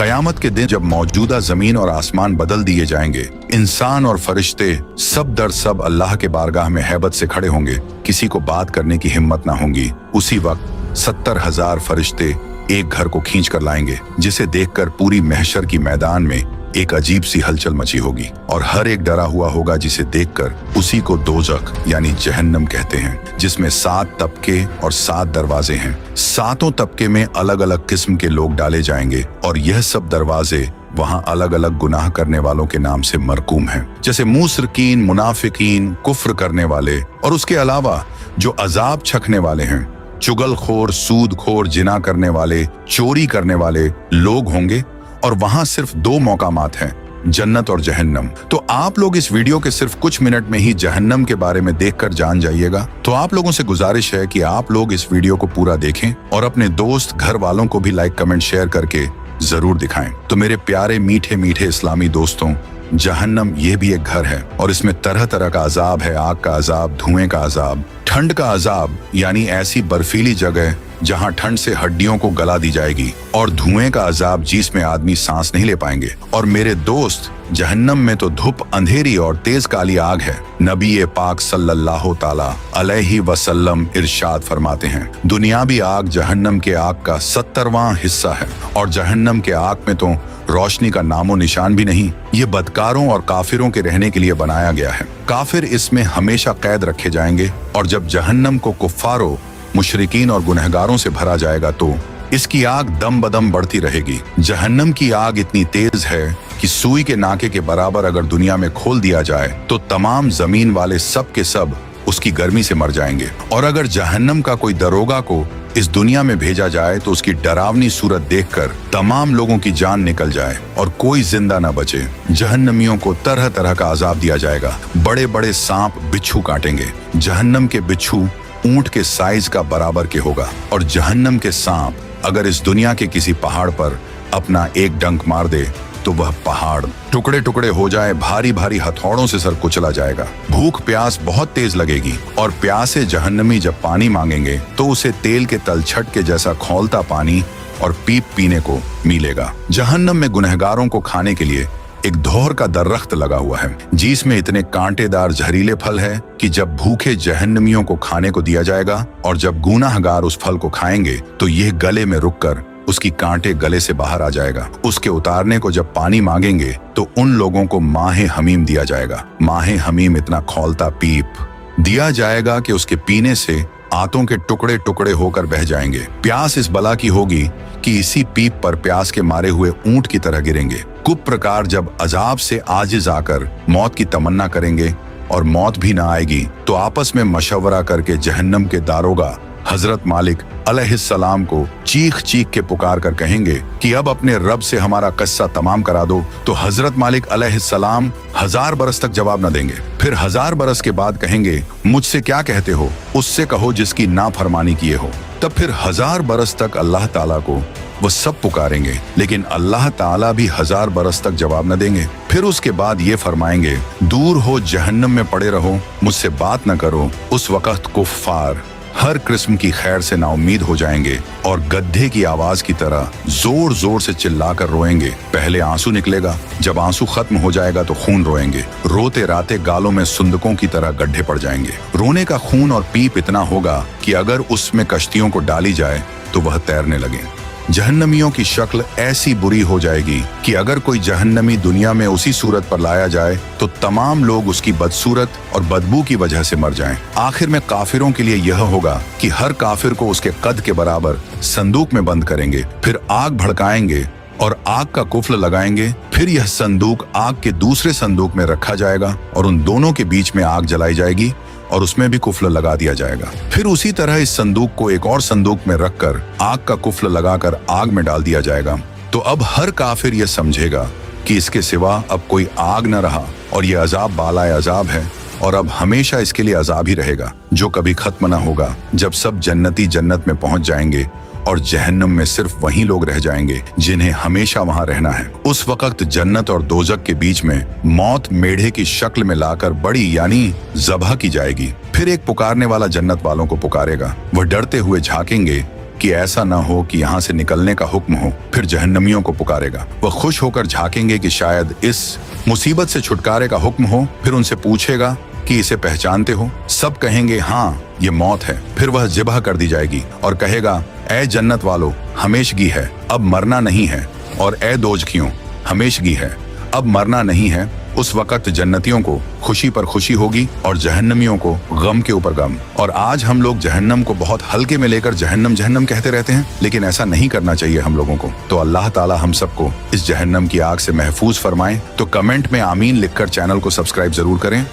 कयामत के दिन जब मौजूदा जमीन और आसमान बदल दिए जाएंगे, इंसान और फरिश्ते सब दर सब अल्लाह के बारगाह में हैबत से खड़े होंगे, किसी को बात करने की हिम्मत ना होगी। उसी वक्त 70,000 फरिश्ते एक घर को खींच कर लाएंगे, जिसे देखकर पूरी महशर की मैदान में एक अजीब सी हलचल मची होगी और हर एक डरा हुआ होगा, जिसे देखकर उसी को दोजख यानी जहन्नम कहते हैं, जिसमें 7 तबके और 7 दरवाजे हैं। 7 तबके में अलग अलग किस्म के लोग डाले जाएंगे और यह सब दरवाजे वहाँ अलग अलग गुनाह करने वालों के नाम से मरकूम हैं, जैसे मुसरकीन, मुनाफिकीन, कुफ्र करने वाले और उसके अलावा जो अजाब छकने वाले हैं, चुगलखोर, सूदखोर, जिना करने वाले, चोरी करने वाले लोग होंगे। और वहां सिर्फ 2 मौकामात हैं, जन्नत और जहन्नम। तो आप लोग इस वीडियो के सिर्फ कुछ मिनट में ही जहन्नम के बारे में देखकर जान जाइएगा। तो आप लोगों से गुजारिश है कि आप लोग इस वीडियो को पूरा देखें और अपने दोस्त, घर वालों को भी लाइक, कमेंट, शेयर करके जरूर दिखाएं। तो मेरे प्यारे मीठे मीठे इस्लामी दोस्तों, जहन्नम ये भी एक घर है और इसमें तरह तरह का अजाब है। आग का अजाब, धुएं का अजाब, ठंड का अजाब यानी ऐसी बर्फीली जगह जहां ठंड से हड्डियों को गला दी जाएगी, और धुएं का अजाब जिसमें आदमी सांस नहीं ले पाएंगे। और मेरे दोस्त, जहन्नम में तो धूप, अंधेरी और तेज काली आग है। नबी पाक सल्लल्लाहु ताला अलैहि वसल्लम इरशाद फरमाते हैं, दुनियावी आग जहन्नम के आग का 70वां हिस्सा है और जहन्नम के आग में तो रोशनी का नामो निशान भी नहीं। ये बदकारों और काफिरों के रहने के लिए बनाया गया है। काफिर इसमें हमेशा कैद रखे जाएंगे और जब जहन्नम को कुफ्फारों, मुशरिकीन और गुनहगारों से भरा जाएगा तो इसकी आग दम बदम बढ़ती रहेगी। जहन्नम की आग इतनी तेज है कि सुई के नाके के बराबर अगर दुनिया में खोल दिया जाए तो तमाम जमीन वाले सब के सब उसकी गर्मी से मर जाएंगे। और अगर जहन्नम का कोई दरोगा को इस दुनिया में भेजा जाए तो उसकी डरावनी सूरत देखकर तमाम लोगों की जान निकल जाए और कोई जिंदा न बचे। जहन्नमियों को तरह तरह का अजाब दिया जाएगा। बड़े बड़े सांप बिच्छू काटेंगे। जहन्नम के बिच्छू ऊंट के साइज का बराबर के होगा और जहन्नम के सांप अगर इस दुनिया के किसी पहाड़ पर अपना एक डंक मार दे तो वह पहाड़ टुकड़े टुकड़े हो जाए, भारी भारी हथौड़ों से सर कुचला जाएगा। भूख प्यास बहुत तेज लगेगी और प्यासे जहन्नमी जब पानी मांगेंगे तो उसे तेल के तलछट के जैसा खौलता पानी और पीप पीने को मिलेगा। जहन्नम में गुनहगारों को खाने के लिए एक धौर का दरख्त लगा हुआ है, जिसमें इतने कांटेदार जहरीले फल है कि जब भूखे जहन्नमियों को खाने को दिया जाएगा और जब गुनाहगार उस फल को खाएंगे तो यह गले में रुककर उसकी कांटे गले से बाहर आ जाएगा। उसके उतारने को जब पानी मांगेंगे तो उन लोगों को माहे हमीम दिया जाएगा। माहे हमीम इतना खौलता पीप दिया जाएगा कि उसके पीने से आंतों के टुकड़े टुकड़े होकर बह जाएंगे। प्यास इस बला की होगी कि इसी पीप पर प्यास के मारे हुए ऊंट की तरह गिरेंगे। कुप प्रकार जब अजाब से आजिज आकर मौत की तमन्ना करेंगे और मौत भी ना आएगी तो आपस में मशवरा करके जहन्नम के दारोगा हजरत मालिक अलैहिस्सलाम को चीख चीख के पुकार कर कहेंगे कि अब अपने रब से हमारा किस्सा तमाम करा दो। तो हजरत मालिक अलैहिस्सलाम 1000 बरस तक जवाब न देंगे। फिर 1000 बरस के बाद कहेंगे, मुझसे क्या कहते हो? उससे कहो जिसकी नाफरमानी किए हो। तब फिर 1000 बरस तक अल्लाह ताला को वो सब पुकारेंगे, लेकिन अल्लाह ताला भी 1000 बरस तक जवाब न देंगे। फिर उसके बाद ये फरमाएंगे, दूर हो, जहन्नम में पड़े रहो, मुझसे बात न करो। उस वक्त कुफ्फार हर किस्म की खैर से नाउम्मीद हो जाएंगे और गड्ढे की आवाज की तरह जोर जोर से चिल्लाकर रोएंगे। पहले आंसू निकलेगा, जब आंसू खत्म हो जाएगा तो खून रोएंगे। रोते राते गालों में सुंदकों की तरह गड्ढे पड़ जाएंगे। रोने का खून और पीप इतना होगा कि अगर उसमें कश्तियों को डाली जाए तो वह तैरने लगे। जहन्नमियों की शक्ल ऐसी बुरी हो जाएगी कि अगर कोई जहन्नमी दुनिया में उसी सूरत पर लाया जाए तो तमाम लोग उसकी बदसूरत और बदबू की वजह से मर जाएं। आखिर में काफिरों के लिए यह होगा कि हर काफिर को उसके कद के बराबर संदूक में बंद करेंगे, फिर आग भड़काएंगे और आग का कुफल लगाएंगे। फिर यह संदूक आग के दूसरे संदूक में रखा जाएगा और उन दोनों के बीच में आग जलाई जाएगी और उसमें भी कुफल लगा दिया जाएगा। फिर उसी तरह इस संदूक को एक और संदूक में रखकर आग का कुफल लगाकर आग में डाल दिया जाएगा। तो अब हर काफिर यह समझेगा कि इसके सिवा अब कोई आग न रहा और यह अजाब बालाए अजाब है और अब हमेशा इसके लिए अजाब ही रहेगा, जो कभी खत्म न होगा। जब सब जन्नती जन्नत में पहुंच जाएंगे और जहन्नम में सिर्फ वही लोग रह जाएंगे जिन्हें हमेशा वहां रहना है। उस वक्त जन्नत और दोजक के बीच में मौत मेढ़े की शक्ल में लाकर बड़ी यानी ज़बह की जाएगी। फिर एक पुकारने वाला जन्नत वालों को पुकारेगा। वह डरते हुए झांकेंगे कि ऐसा न हो कि यहाँ से निकलने का हुक्म हो। फिर जहन्नमियों को पुकारेगा। वह खुश होकर झांकेंगे कि शायद इस मुसीबत से छुटकारे का हुक्म हो। फिर उनसे पूछेगा कि इसे पहचानते हो? सब कहेंगे हाँ, ये मौत है। फिर वह ज़िबह कर दी जाएगी और कहेगा, ऐ जन्नत वालों, हमेशगी है, अब मरना नहीं है। और ऐ दोजखियों, हमेशगी है, अब मरना नहीं है। उस वक़्त जन्नतियों को खुशी पर खुशी होगी और जहन्नमियों को गम के ऊपर गम। और आज हम लोग जहन्नम को बहुत हल्के में लेकर जहन्नम जहन्नम कहते रहते हैं, लेकिन ऐसा नहीं करना चाहिए हम लोगों को। तो अल्लाह ताला हम सबको इस जहन्नम की आग से महफूज फरमाए। तो कमेंट में आमीन लिखकर चैनल को सब्सक्राइब जरूर करें।